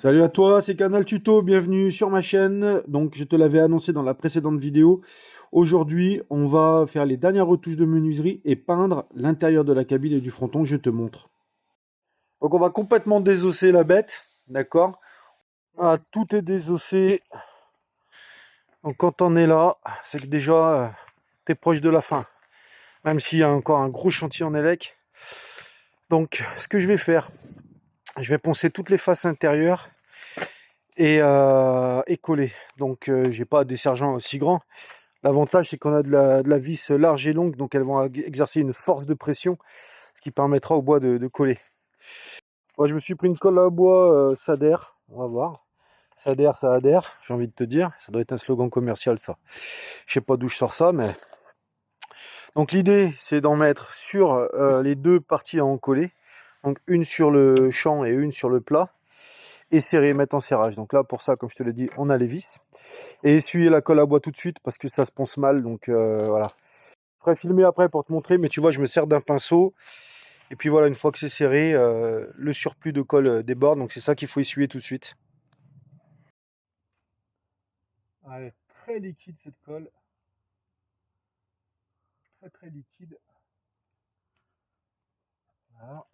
Salut à toi, c'est Canal Tuto, bienvenue sur ma chaîne. Donc je te l'avais annoncé dans la précédente vidéo. Aujourd'hui, on va faire les dernières retouches de menuiserie et peindre l'intérieur de la cabine et du fronton, je te montre. Donc on va complètement désosser la bête, d'accord? Ah, tout est désossé. Donc quand on est là, c'est que déjà, t'es proche de la fin. Même s'il y a encore un gros chantier en élec. Donc ce que je vais faire, je vais poncer toutes les faces intérieures et coller. Donc j'ai pas des sergents aussi grands. L'avantage c'est qu'on a de la vis large et longue, donc elles vont exercer une force de pression, ce qui permettra au bois de coller. Moi je me suis pris une colle à bois Sader, on va voir. Sader, ça adhère, j'ai envie de te dire. Ça doit être un slogan commercial ça. Je sais pas d'où je sors ça, mais... Donc l'idée c'est d'en mettre sur les deux parties à encoller. Donc une sur le champ et une sur le plat. Et serrer, mettre en serrage. Donc là, pour ça, comme je te l'ai dit, on a les vis. Et essuyer la colle à bois tout de suite parce que ça se ponce mal. Donc voilà. Je ferai filmer après pour te montrer, mais tu vois, je me sers d'un pinceau. Et puis voilà, une fois que c'est serré, le surplus de colle déborde. Donc c'est ça qu'il faut essuyer tout de suite. Elle est très liquide cette colle. Très très liquide. Voilà.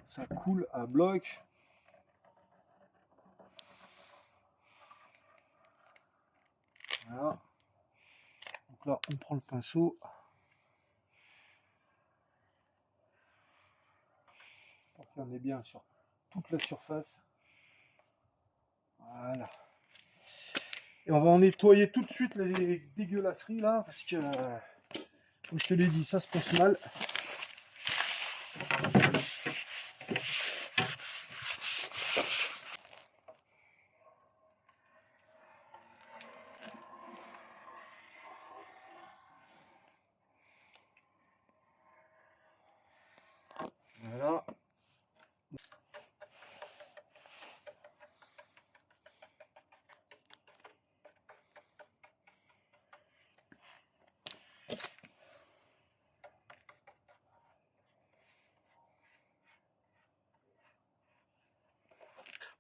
Ça coule à bloc. Voilà. Donc là, on prend le pinceau. Pour qu'on est bien sur toute la surface. Voilà. Et on va en nettoyer tout de suite les dégueulasseries là, parce que, comme je te l'ai dit, ça se ponce mal. Voilà.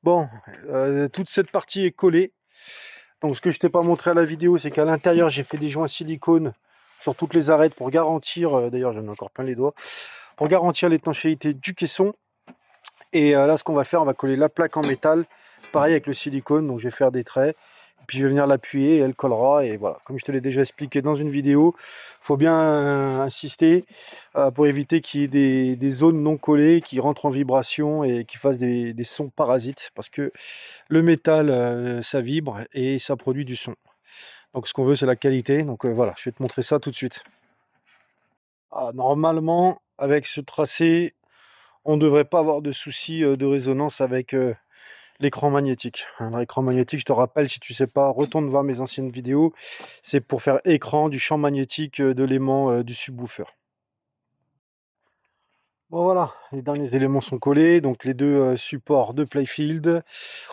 Bon, toute cette partie est collée. Donc ce que je t'ai pas montré à la vidéo, c'est qu'à l'intérieur, j'ai fait des joints silicone sur toutes les arêtes pour garantir, d'ailleurs j'en ai encore plein les doigts, pour garantir l'étanchéité du caisson. Et là, ce qu'on va faire, on va coller la plaque en métal, pareil avec le silicone. Donc je vais faire des traits, puis je vais venir l'appuyer et elle collera. Et voilà, comme je te l'ai déjà expliqué dans une vidéo, il faut bien insister pour éviter qu'il y ait des zones non collées qui rentrent en vibration et qui fassent des sons parasites, parce que le métal, ça vibre et ça produit du son. Donc ce qu'on veut, c'est la qualité. Donc voilà, je vais te montrer ça tout de suite. Ah, normalement, avec ce tracé, on ne devrait pas avoir de soucis de résonance avec l'écran magnétique. L'écran magnétique, je te rappelle, si tu sais pas, retourne voir mes anciennes vidéos. C'est pour faire écran du champ magnétique de l'aimant du subwoofer. Bon voilà, les derniers éléments sont collés, donc les deux supports de Playfield.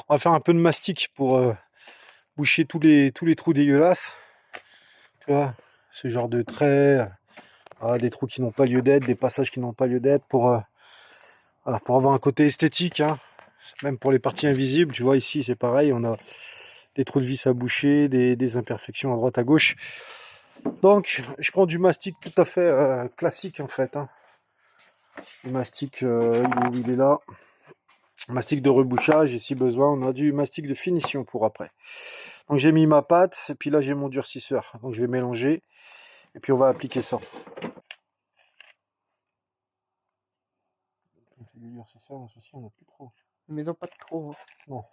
On va faire un peu de mastic pour boucher tous les trous dégueulasses. Tu vois, ce genre de traits, des trous qui n'ont pas lieu d'être, des passages qui n'ont pas lieu d'être, voilà, pour avoir un côté esthétique, hein. Même pour les parties invisibles, tu vois, ici c'est pareil, on a des trous de vis à boucher, des imperfections à droite à gauche. Donc je prends du mastic tout à fait classique en fait, hein. Le mastic, il est là. Mastic de rebouchage, et si besoin, on a du mastic de finition pour après. Donc j'ai mis ma pâte, et puis là j'ai mon durcisseur. Donc je vais mélanger, et puis on va appliquer ça. C'est du durcisseur, dans ceci on n'a plus trop. Mais non, pas trop. Non.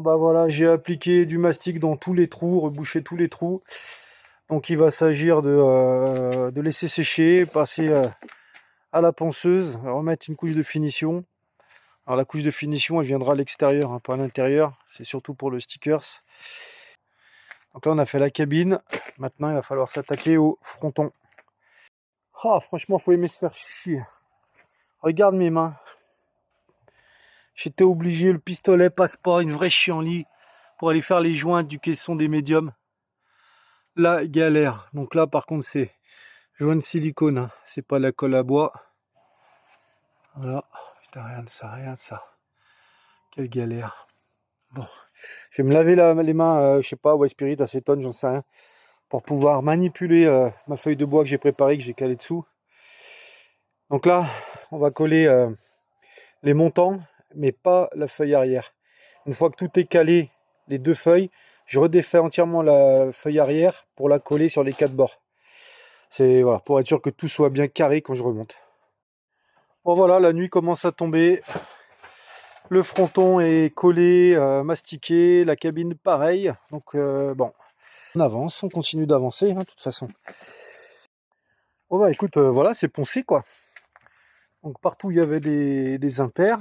Bon bah voilà, j'ai appliqué du mastic dans tous les trous, rebouché tous les trous. Donc il va s'agir de laisser sécher, passer à la ponceuse, remettre une couche de finition. Alors la couche de finition, elle viendra à l'extérieur, hein, pas à l'intérieur. C'est surtout pour le stickers. Donc là, on a fait la cabine. Maintenant, il va falloir s'attaquer au fronton. Ah, franchement, faut aimer se faire chier. Regarde mes mains. J'étais obligé, le pistolet passe pas, une vraie chienlit pour aller faire les joints du caisson des médiums. Là, galère. Donc là, par contre, c'est joint de silicone, hein. C'est pas la colle à bois. Voilà. Putain, rien de ça, rien de ça. Quelle galère. Bon, je vais me laver les mains, je sais pas, White Spirit, acétone, j'en sais rien, pour pouvoir manipuler ma feuille de bois que j'ai préparée, que j'ai calée dessous. Donc là, on va coller les montants, mais pas la feuille arrière. Une fois que tout est calé, les deux feuilles, je redéfais entièrement la feuille arrière pour la coller sur les quatre bords. C'est voilà, pour être sûr que tout soit bien carré quand je remonte. Bon voilà, la nuit commence à tomber. Le fronton est collé, mastiqué, la cabine pareil. Donc bon, on avance, on continue d'avancer, hein, de toute façon. Bon bah écoute, voilà, c'est poncé quoi. Donc partout il y avait des impairs.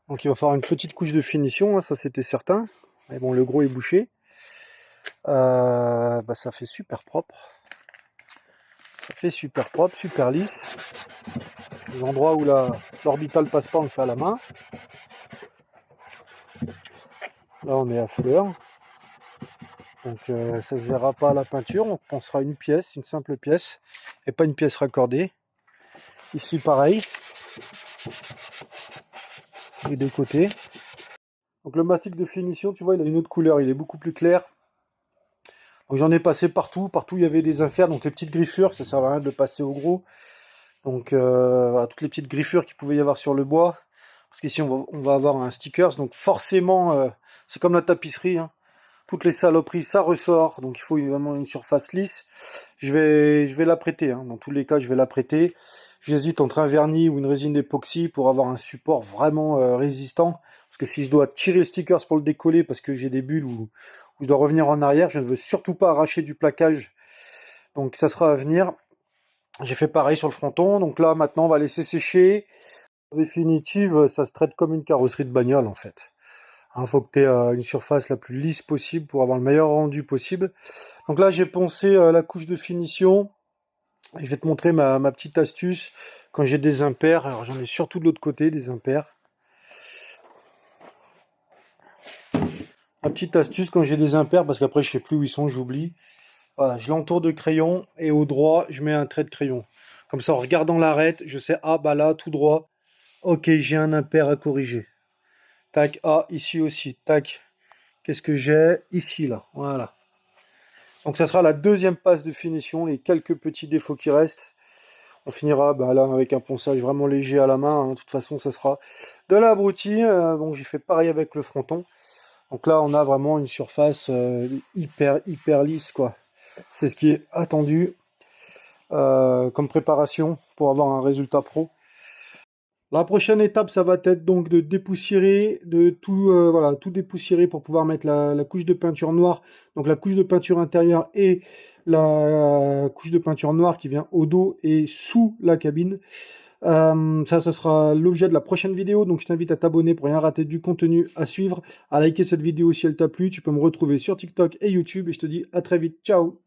Donc il va falloir une petite couche de finition, hein, ça c'était certain. Mais bon, le gros est bouché. Bah, ça fait super propre. Ça fait super propre, super lisse. Les endroits où l'orbital passe pas, on le fait à la main. Là on est à fleur. Donc ça ne se verra pas à la peinture, on pensera une pièce, une simple pièce, et pas une pièce raccordée. Ici pareil, les deux côtés. Donc le mastic de finition, tu vois, il a une autre couleur, il est beaucoup plus clair. Donc j'en ai passé partout, partout il y avait des impairs, donc les petites griffures, ça sert à rien de le passer au gros. Donc voilà, toutes les petites griffures qu'il pouvait y avoir sur le bois. Parce qu'ici on va avoir un stickers, donc forcément, c'est comme la tapisserie, hein. Toutes les saloperies, ça ressort, donc il faut vraiment une surface lisse. Je vais l'apprêter, hein. Dans tous les cas, je vais l'apprêter. J'hésite entre un vernis ou une résine d'époxy pour avoir un support vraiment résistant. Parce que si je dois tirer le stickers pour le décoller parce que j'ai des bulles ou je dois revenir en arrière, je ne veux surtout pas arracher du plaquage. Donc ça sera à venir. J'ai fait pareil sur le fronton, donc là maintenant on va laisser sécher. En définitive, ça se traite comme une carrosserie de bagnole en fait. Il faut que tu aies une surface la plus lisse possible pour avoir le meilleur rendu possible. Donc là, j'ai poncé la couche de finition. Je vais te montrer ma petite astuce quand j'ai des impairs. Alors j'en ai surtout de l'autre côté, des impairs. Ma petite astuce quand j'ai des impairs, parce qu'après je sais plus où ils sont, j'oublie. Voilà, je l'entoure de crayon et au droit, je mets un trait de crayon. Comme ça, en regardant l'arête, je sais, ah bah là, tout droit, ok, j'ai un impair à corriger. Tac, ah, ici aussi, tac. Qu'est-ce que j'ai ici, là, voilà. Donc ça sera la deuxième passe de finition, les quelques petits défauts qui restent. On finira bah, là avec un ponçage vraiment léger à la main, hein. De toute façon ça sera de l'abruti. Bon, j'ai fait pareil avec le fronton. Donc là on a vraiment une surface hyper lisse quoi. C'est ce qui est attendu comme préparation pour avoir un résultat pro. La prochaine étape, ça va être donc de dépoussiérer, de tout, voilà, tout dépoussiérer pour pouvoir mettre la couche de peinture noire, donc la couche de peinture intérieure et la couche de peinture noire qui vient au dos et sous la cabine. Ça, ce sera l'objet de la prochaine vidéo, donc je t'invite à t'abonner pour rien rater du contenu à suivre, à liker cette vidéo si elle t'a plu. Tu peux me retrouver sur TikTok et YouTube et je te dis à très vite, ciao!